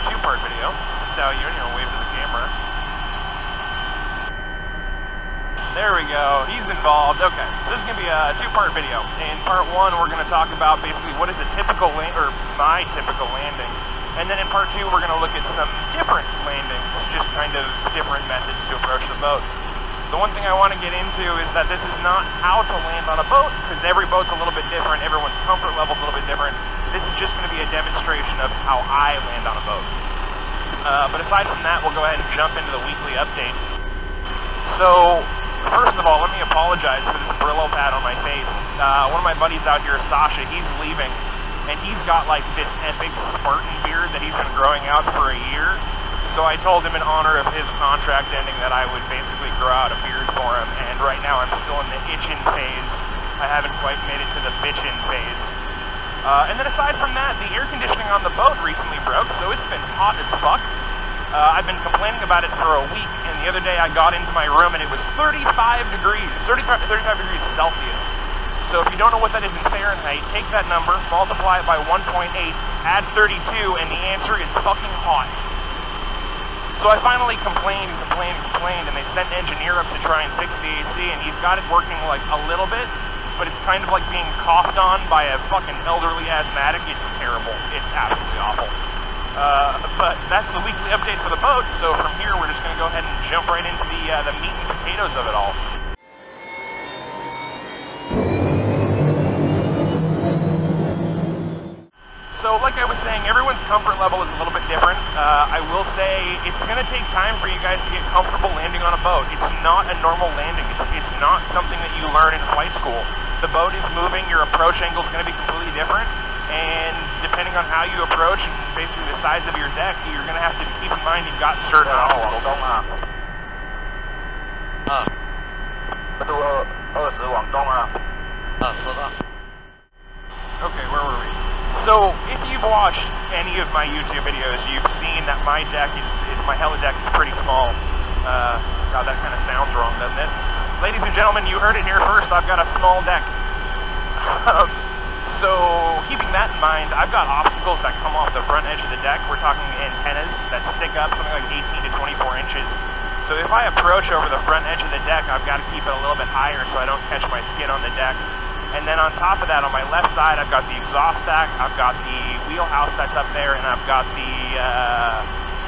two-part video. Sal, you wave to the camera. There we go. He's involved. Okay, so this is going to be a two-part video. In part one, we're going to talk about basically what is a typical or my typical landing. And then in part two, we're going to look at some different landings, just kind of different methods to approach the boat. The one thing I want to get into is that this is not how to land on a boat, because every boat's a little bit different, everyone's comfort level's a little bit different. This is just going to be a demonstration of how I land on a boat. But aside from that, we'll go ahead and jump into the weekly update. So, first of all, let me apologize for this Brillo pad on my face. One of my buddies out here, Sasha, he's leaving, and he's got like this epic Spartan beard that he's been growing out for a year. So I told him in honor of his contract ending that I would basically grow out a beard for him, and right now I'm still in the itchin' phase. I haven't quite made it to the bitchin' phase. And then aside from that, the air conditioning on the boat recently broke, so it's been hot as fuck. I've been complaining about it for a week, and the other day I got into my room and it was 35 degrees Celsius. So if you don't know what that is in Fahrenheit, take that number, multiply it by 1.8, add 32, and the answer is fucking hot. So I finally complained, and they sent an engineer up to try and fix the AC, and he's got it working like a little bit, but it's kind of like being coughed on by a fucking elderly asthmatic. It's terrible. It's absolutely awful. But that's the weekly update for the boat, so from here we're just going to go ahead and jump right into the meat and potatoes of it all. So like I was saying, everyone's comfort level is a little bit different. I will say it's going to take time for you guys to get comfortable landing on a boat. It's not a normal landing. It's not something that you learn in flight school. The boat is moving, your approach angle is going to be completely different, and depending on how you approach and basically the size of your deck, you're going to have to keep in mind you've got certain obstacles. Okay, where were we? So, if you've watched any of my YouTube videos, you've seen that my deck my helideck is pretty small. God, that kind of sounds wrong, doesn't it? Ladies and gentlemen, you heard it here first, I've got a small deck. So, keeping that in mind, I've got obstacles that come off the front edge of the deck. We're talking antennas that stick up something like 18 to 24 inches. So if I approach over the front edge of the deck, I've got to keep it a little bit higher so I don't catch my skid on the deck. And then on top of that, on my left side, I've got the exhaust stack, I've got the wheelhouse that's up there, and I've got the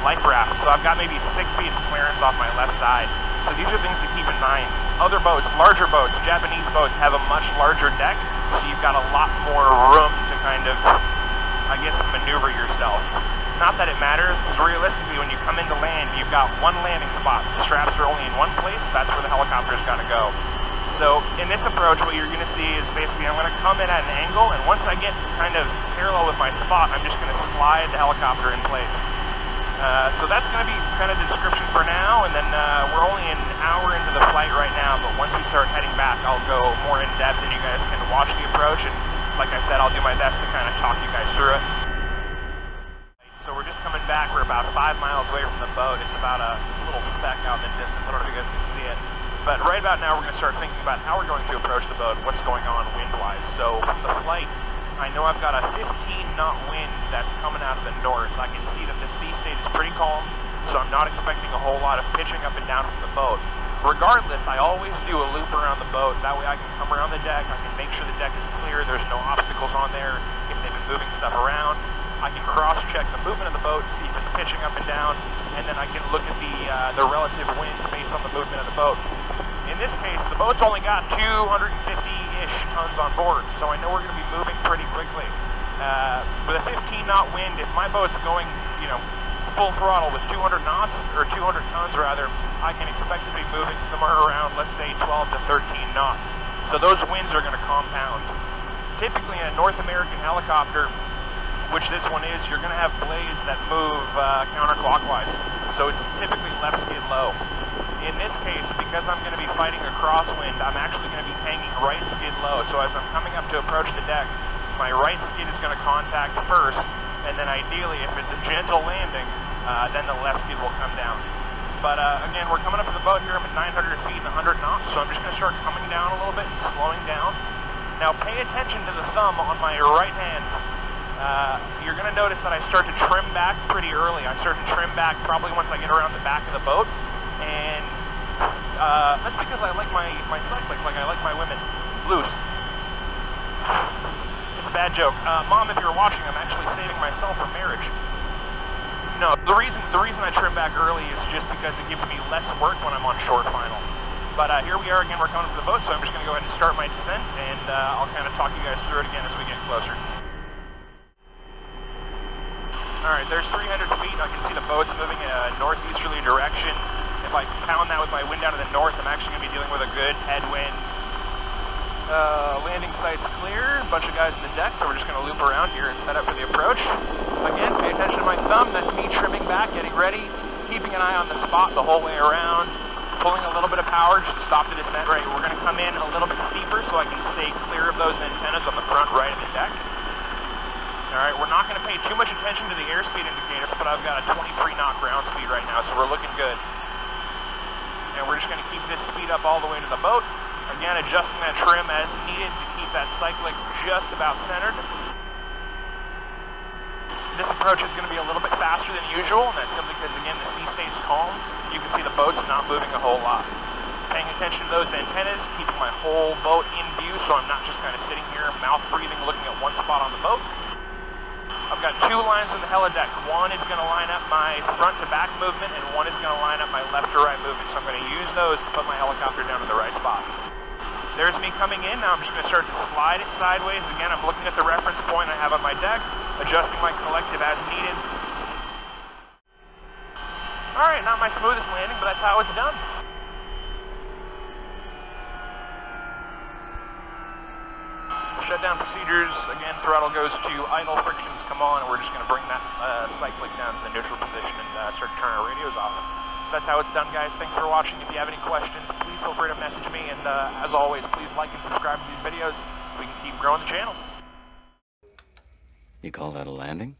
life raft. So I've got maybe 6 feet of clearance off my left side. So these are things to keep in mind. Other boats, larger boats, Japanese boats, have a much larger deck, so you've got a lot more room to kind of, I guess, maneuver yourself. Not that it matters, because realistically, when you come into land, you've got one landing spot. The straps are only in one place, that's where the helicopter's got to go. So in this approach, what you're going to see is basically I'm going to come in at an angle, and once I get kind of parallel with my spot, I'm just going to slide the helicopter in place. So that's going to be kind of the description for now, and then we're only an hour into the flight right now, but once we start heading back, I'll go more in depth and you guys can watch the approach, and like I said, I'll do my best to kind of talk you guys through it. So we're just coming back, we're about 5 miles away from the boat. It's about a little speck out in the distance, I don't know if you guys can see it. But right about now, we're going to start thinking about how we're going to approach the boat, what's going on wind-wise. So from the flight, I know I've got a 15-knot wind that's coming out of the north. I can see that the sea state is pretty calm, so I'm not expecting a whole lot of pitching up and down from the boat. Regardless, I always do a loop around the boat. That way I can come around the deck, I can make sure the deck is clear, there's no obstacles on there. If they've been moving stuff around, I can cross-check the movement of the boat, see if it's pitching up and down, and then I can look at the relative wind based on the movement of the boat. In this case, the boat's only got 250-ish tons on board, so I know we're going to be moving pretty quickly. With a 15-knot wind, if my boat's going, full throttle with 200 knots, or 200 tons rather, I can expect to be moving somewhere around, let's say, 12 to 13 knots. So those winds are going to compound. Typically in a North American helicopter, which this one is, you're going to have blades that move counterclockwise. So it's typically left skid low. In this case, because I'm going to be fighting a crosswind, I'm actually going to be hanging right skid low. So as I'm coming up to approach the deck, my right skid is going to contact first, and then ideally, if it's a gentle landing, then the left skid will come down. But again, we're coming up to the boat here. I'm at 900 feet and 100 knots, so I'm just going to start coming down a little bit and slowing down. Now pay attention to the thumb on my right hand. you're going to notice that I start to trim back pretty early. I start to trim back probably once I get around the back of the boat, and that's because I like my cycling, like I like my women loose. It's a bad joke. Mom, if you're watching, I'm actually saving myself for marriage. No, the reason I trim back early is just because it gives me less work when I'm on short final. But here we are again, we're coming to the boat, so I'm just going to go ahead and start my descent, and I'll kind of talk you guys through it again as we get closer. Alright, there's 300 feet. I can see the boat's moving in a northeasterly direction. If I pound that with my wind out of the north, I'm actually going to be dealing with a good headwind. Landing site's clear, a bunch of guys on the deck, so we're just going to loop around here and set up for the approach. Again, pay attention to my thumb, that's me trimming back, getting ready, keeping an eye on the spot the whole way around, pulling a little bit of power just to stop the descent. Right, we're going to come in a little bit steeper so I can stay clear of those antennas on the front right of the deck. Alright, we're not going to pay too much attention to the airspeed indicators, but I've got a 23 knot ground speed right now, so we're looking good. And we're just going to keep this speed up all the way to the boat. Again, adjusting that trim as needed to keep that cyclic just about centered. This approach is going to be a little bit faster than usual, and that's simply because, again, the sea stays calm. You can see the boat's not moving a whole lot. Paying attention to those antennas, keeping my whole boat in view so I'm not just kind of sitting here, mouth breathing, looking at one spot on the boat. I've got two lines on the helideck. One is going to line up my front to back movement, and one is going to line up my left to right movement. So I'm going to use those to put my helicopter down in the right spot. There's me coming in. Now I'm just going to start to slide it sideways. Again, I'm looking at the reference point I have on my deck, adjusting my collective as needed. Alright, not my smoothest landing, but that's how it's done. Shutdown procedures, again, throttle goes to idle, frictions come on, and we're just going to bring that cyclic down to the neutral position and start to turn our radios off. So that's how it's done, guys. Thanks for watching. If you have any questions, please feel free to message me, and as always, please like and subscribe to these videos so we can keep growing the channel. You call that a landing?